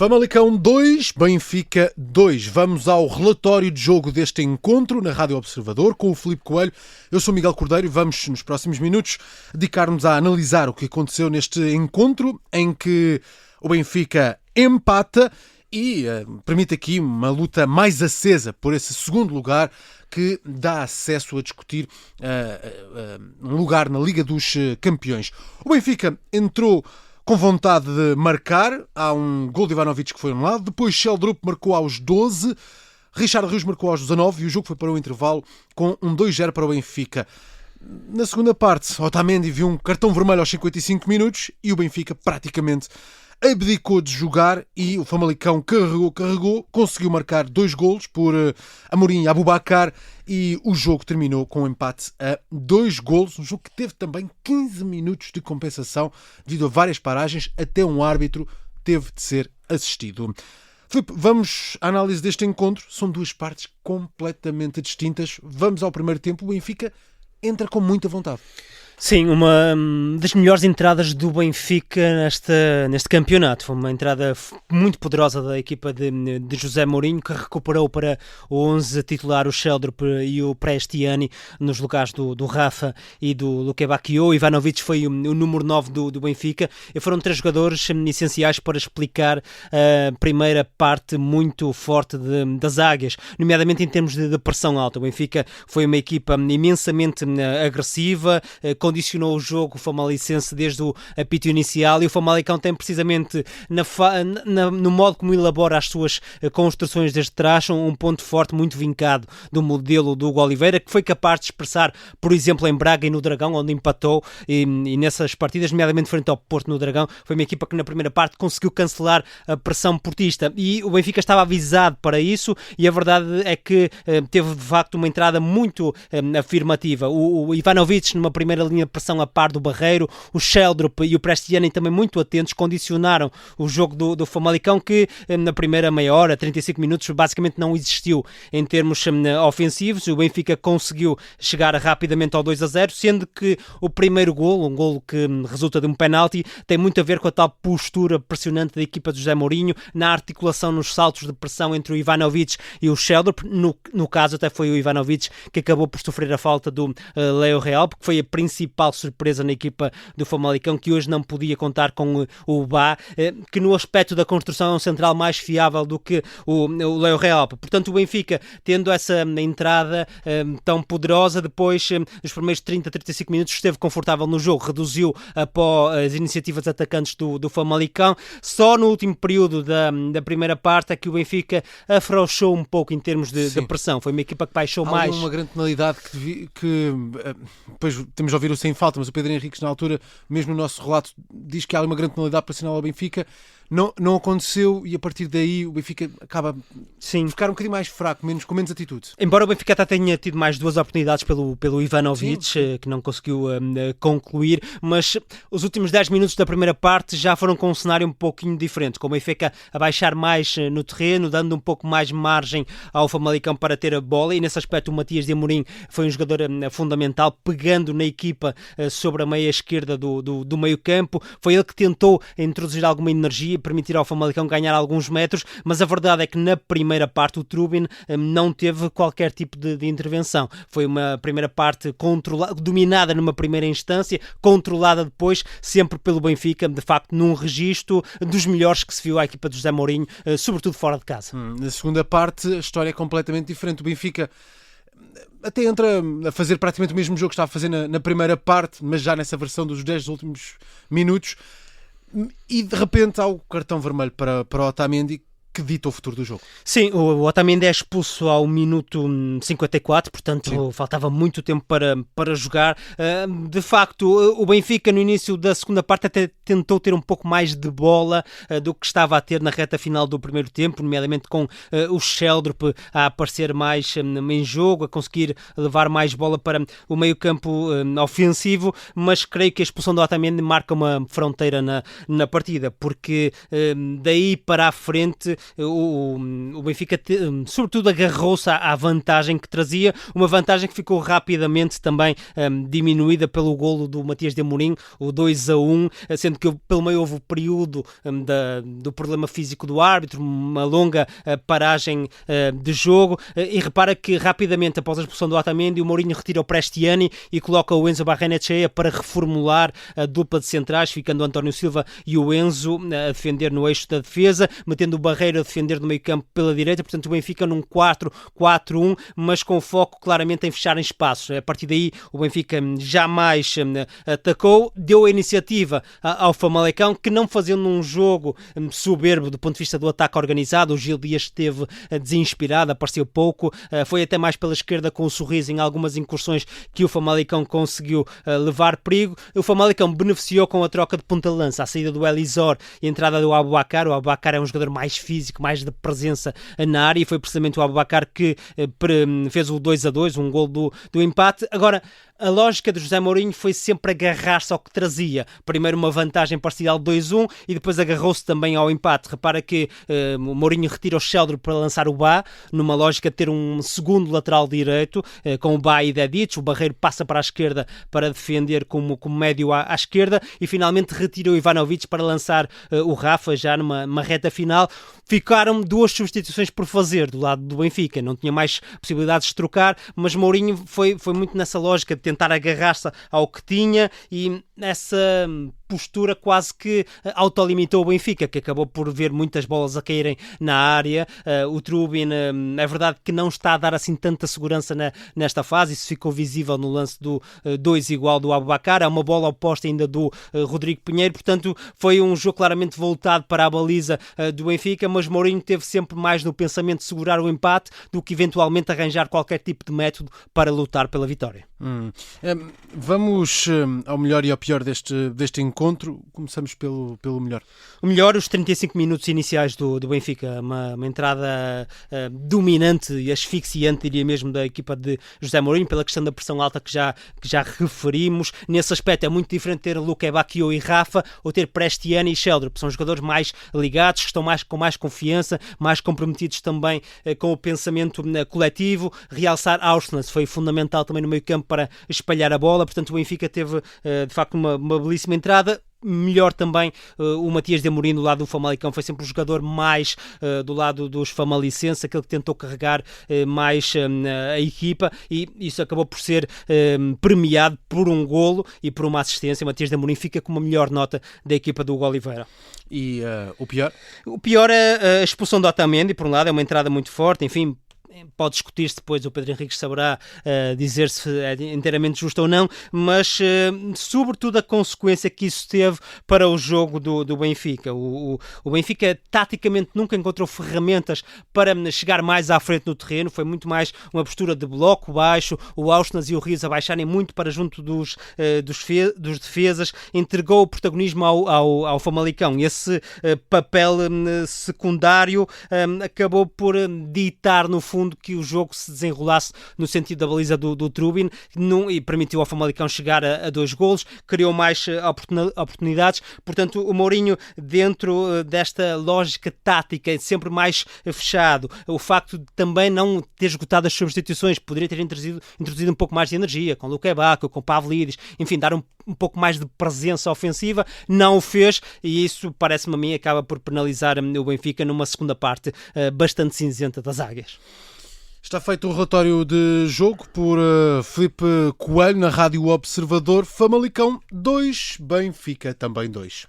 Famalicão 2, Benfica 2. Vamos ao relatório de jogo deste encontro na Rádio Observador com o Filipe Coelho. Eu sou Miguel Cordeiro e vamos, nos próximos minutos, dedicar-nos a analisar o que aconteceu neste encontro em que o Benfica empata e permite aqui uma luta mais acesa por esse segundo lugar que dá acesso a discutir um lugar na Liga dos Campeões. O Benfica entrou com vontade de marcar. Há um gol de Ivanovic que foi anulado. Depois Sheldrup marcou aos 12. Richard Rios marcou aos 19 e o jogo foi para o intervalo com um 2-0 para o Benfica. Na segunda parte, Otamendi viu um cartão vermelho aos 55 minutos e o Benfica praticamente abdicou de jogar e o Famalicão carregou, conseguiu marcar 2 golos por Amorim e Aboubakar e o jogo terminou com um empate a 2 golos, um jogo que teve também 15 minutos de compensação devido a várias paragens, até um árbitro teve de ser assistido. Filipe, vamos à análise deste encontro, são duas partes completamente distintas. Vamos ao primeiro tempo, o Benfica entra com muita vontade. Sim, uma das melhores entradas do Benfica neste campeonato. Foi uma entrada muito poderosa da equipa de José Mourinho, que recuperou para o 11 titular o Sheldrup e o Prestiani nos lugares do Rafa e do Luque Bacchio. Ivanovic foi o número 9 do Benfica e foram 3 jogadores essenciais para explicar a primeira parte muito forte das águias, nomeadamente em termos de pressão alta. O Benfica foi uma equipa imensamente agressiva, condicionou o jogo famalicense desde o apito inicial, e o Famalicão tem precisamente no modo como elabora as suas construções desde trás um ponto forte muito vincado do modelo do Hugo Oliveira, que foi capaz de expressar, por exemplo, em Braga e no Dragão, onde empatou, e nessas partidas, nomeadamente frente ao Porto no Dragão, foi uma equipa que na primeira parte conseguiu cancelar a pressão portista, e o Benfica estava avisado para isso, e a verdade é que teve de facto uma entrada muito afirmativa. O Ivanovic numa primeira linha de pressão a par do Barreiro, o Sheldrup e o Prestiani também muito atentos, condicionaram o jogo do Famalicão, que na primeira meia hora, 35 minutos, basicamente não existiu em termos ofensivos. O Benfica conseguiu chegar rapidamente ao 2-0, sendo que o primeiro golo, um golo que resulta de um penalti, tem muito a ver com a tal postura pressionante da equipa de José Mourinho, na articulação, nos saltos de pressão entre o Ivanovic e o Sheldrup. No caso até foi o Ivanovic que acabou por sofrer a falta do Leo Real, porque foi a principal surpresa na equipa do Famalicão, que hoje não podia contar com o Bá, que no aspecto da construção é um central mais fiável do que o Leo Real. Portanto, o Benfica, tendo essa entrada tão poderosa, depois dos primeiros 30-35 minutos esteve confortável no jogo, reduziu as iniciativas atacantes do Famalicão. Só no último período da primeira parte é que o Benfica afrouxou um pouco em termos de pressão. Foi uma equipa que baixou mais. Há uma grande penalidade que depois temos de ouvir o sem falta, mas o Pedro Henriques, na altura, mesmo no nosso relato, diz que há uma grande penalidade para assinalar ao Benfica. Não aconteceu e a partir daí o Benfica acaba por ficar um bocadinho mais fraco, com menos atitude. Embora o Benfica até tenha tido mais 2 oportunidades pelo Ivanovic, que não conseguiu concluir, mas os últimos 10 minutos da primeira parte já foram com um cenário um pouquinho diferente, com o Benfica a baixar mais no terreno, dando um pouco mais margem ao Famalicão para ter a bola, e nesse aspecto o Matias de Amorim foi um jogador fundamental, pegando na equipa sobre a meia esquerda do meio campo. Foi ele que tentou introduzir alguma energia, permitir ao Famalicão ganhar alguns metros, mas a verdade é que na primeira parte o Trubin não teve qualquer tipo de intervenção. Foi uma primeira parte dominada numa primeira instância, controlada depois, sempre pelo Benfica, de facto num registro dos melhores que se viu à equipa de José Mourinho, sobretudo fora de casa. Na segunda parte a história é completamente diferente. O Benfica até entra a fazer praticamente o mesmo jogo que estava a fazer na primeira parte, mas já nessa versão dos 10 últimos minutos. E de repente há o cartão vermelho para o Otamendi, que dita o futuro do jogo. Sim, o Otamendi é expulso ao minuto 54, portanto faltava muito tempo para jogar. De facto, o Benfica no início da segunda parte até tentou ter um pouco mais de bola do que estava a ter na reta final do primeiro tempo, nomeadamente com o Sheldrup a aparecer mais em jogo, a conseguir levar mais bola para o meio campo ofensivo, mas creio que a expulsão do Otamendi marca uma fronteira na partida, porque daí para a frente o Benfica sobretudo agarrou-se à vantagem que trazia, uma vantagem que ficou rapidamente também diminuída pelo golo do Matias de Amorim, o 2-1, sendo que pelo meio houve o período do problema físico do árbitro, uma longa paragem de jogo, e repara que rapidamente após a expulsão do Otamendi, o Mourinho retira o Prestiani e coloca o Enzo Barrenetxea para reformular a dupla de centrais, ficando o António Silva e o Enzo a defender no eixo da defesa, metendo o Barreiro a defender no meio campo pela direita. Portanto, o Benfica num 4-4-1, mas com foco claramente em fechar em espaços. A partir daí o Benfica jamais atacou, deu a iniciativa ao Famalicão, que não fazendo um jogo soberbo do ponto de vista do ataque organizado, o Gil Dias esteve desinspirado, apareceu pouco, foi até mais pela esquerda com um sorriso em algumas incursões que o Famalicão conseguiu levar perigo. O Famalicão beneficiou com a troca de ponta de lança, a saída do Elisor e a entrada do Aboubakar. O Aboubakar é um jogador mais físico, mais de presença na área, e foi precisamente o Aboubakar que fez o 2-2, um gol do empate. Agora, a lógica de José Mourinho foi sempre agarrar-se ao que trazia. Primeiro uma vantagem parcial 2-1 e depois agarrou-se também ao empate. Repara que o Mourinho retira o Sheldon para lançar o Bá, numa lógica de ter um segundo lateral direito, com o Bá e Dedic. O Barreiro passa para a esquerda para defender como médio à esquerda, e finalmente retira o Ivanovic para lançar o Rafa já numa reta final. Ficaram duas substituições por fazer do lado do Benfica, não tinha mais possibilidades de trocar, mas Mourinho foi muito nessa lógica de tentar agarrar-se ao que tinha, e essa postura quase que autolimitou o Benfica, que acabou por ver muitas bolas a caírem na área. O Trubin, é verdade que não está a dar assim tanta segurança nesta fase, isso ficou visível no lance do 2 igual do Aboubakar. Há uma bola oposta ainda do Rodrigo Pinheiro, portanto foi um jogo claramente voltado para a baliza do Benfica, mas Mourinho teve sempre mais no pensamento de segurar o empate do que eventualmente arranjar qualquer tipo de método para lutar pela vitória. Vamos ao melhor e ao pior deste encontro. Começamos pelo melhor. O melhor, os 35 minutos iniciais do Benfica, uma entrada dominante e asfixiante, diria mesmo, da equipa de José Mourinho, pela questão da pressão alta que já referimos. Nesse aspecto é muito diferente ter Luque Bacchio e Rafa, ou ter Prestiani e Sheldon, são jogadores mais ligados, que estão com mais confiança, mais comprometidos também com o pensamento coletivo. Realçar Aursnes foi fundamental também no meio campo para espalhar a bola, portanto o Benfica teve de facto uma belíssima entrada. Melhor também o Matias de Amorim do lado do Famalicão, foi sempre o jogador mais do lado dos famalicenses, aquele que tentou carregar mais a equipa, e isso acabou por ser premiado por um golo e por uma assistência. Matias de Amorim fica com uma melhor nota da equipa do Hugo Oliveira. E o pior? O pior é a expulsão do Otamendi, por um lado, é uma entrada muito forte, enfim, pode discutir-se depois, o Pedro Henrique saberá dizer se é inteiramente justo ou não, mas sobretudo a consequência que isso teve para o jogo do Benfica. O Benfica taticamente nunca encontrou ferramentas para chegar mais à frente no terreno, foi muito mais uma postura de bloco baixo, o Aursnes e o Rios abaixarem muito para junto dos defesas, entregou o protagonismo ao Famalicão. Esse papel secundário acabou por ditar no fundo que o jogo se desenrolasse no sentido da baliza do Trubin, e permitiu ao Famalicão chegar a 2 golos, criou mais oportunidades. Portanto, o Mourinho, dentro desta lógica tática, sempre mais fechado, o facto de também não ter esgotado as substituições, poderia ter introduzido um pouco mais de energia, com Luque Bacchio, com Pavlidis, enfim, dar um pouco mais de presença ofensiva, não o fez, e isso, parece-me a mim, acaba por penalizar o Benfica numa segunda parte bastante cinzenta das Águias. Está feito o relatório de jogo por Filipe Coelho na Rádio Observador. Famalicão 2, Benfica também 2.